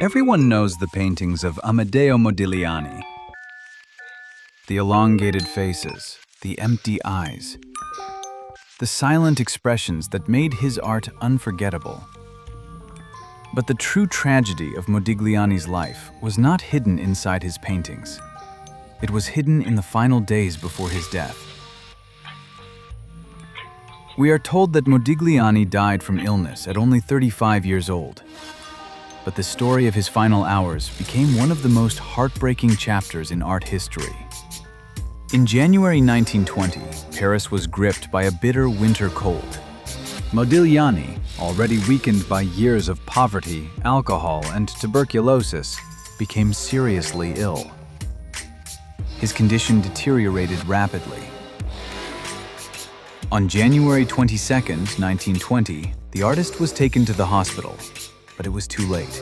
Everyone knows the paintings of Amedeo Modigliani. The elongated faces, the empty eyes, the silent expressions that made his art unforgettable. But the true tragedy of Modigliani's life was not hidden inside his paintings. It was hidden in the final days before his death. We are told that Modigliani died from illness at only 35 years old. But the story of his final hours became one of the most heartbreaking chapters in art history. In January 1920, Paris was gripped by a bitter winter cold. Modigliani, already weakened by years of poverty, alcohol, and tuberculosis, became seriously ill. His condition deteriorated rapidly. On January 22, 1920, the artist was taken to the hospital, but it was too late.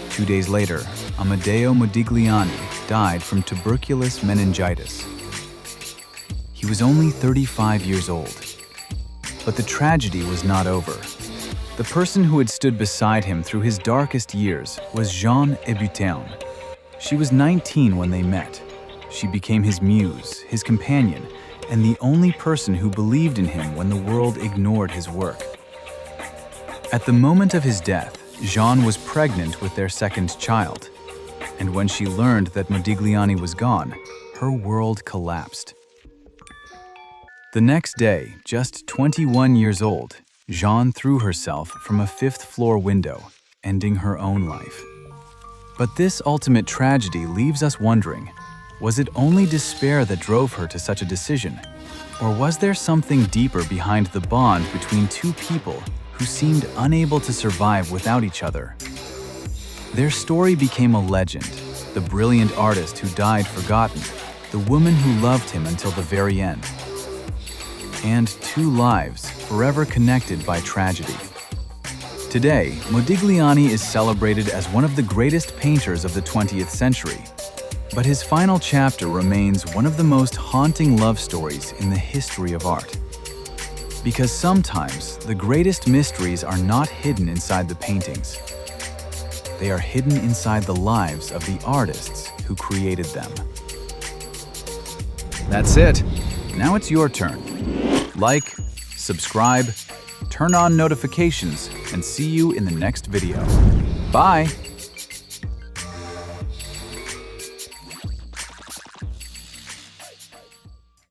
2 days later, Amedeo Modigliani died from tuberculous meningitis. He was only 35 years old. But the tragedy was not over. The person who had stood beside him through his darkest years was Jeanne Hébuterne. She was 19 when they met. She became his muse, his companion, and the only person who believed in him when the world ignored his work. At the moment of his death, Jeanne was pregnant with their second child, and when she learned that Modigliani was gone, her world collapsed. The next day, just 21 years old, Jeanne threw herself from a fifth-floor window, ending her own life. But this ultimate tragedy leaves us wondering, was it only despair that drove her to such a decision? Or was there something deeper behind the bond between two people who seemed unable to survive without each other? Their story became a legend, the brilliant artist who died forgotten, the woman who loved him until the very end. And two lives forever connected by tragedy. Today, Modigliani is celebrated as one of the greatest painters of the 20th century. But his final chapter remains one of the most haunting love stories in the history of art. Because sometimes the greatest mysteries are not hidden inside the paintings. They are hidden inside the lives of the artists who created them. That's it. Now it's your turn. Like, subscribe, turn on notifications, and see you in the next video. Bye!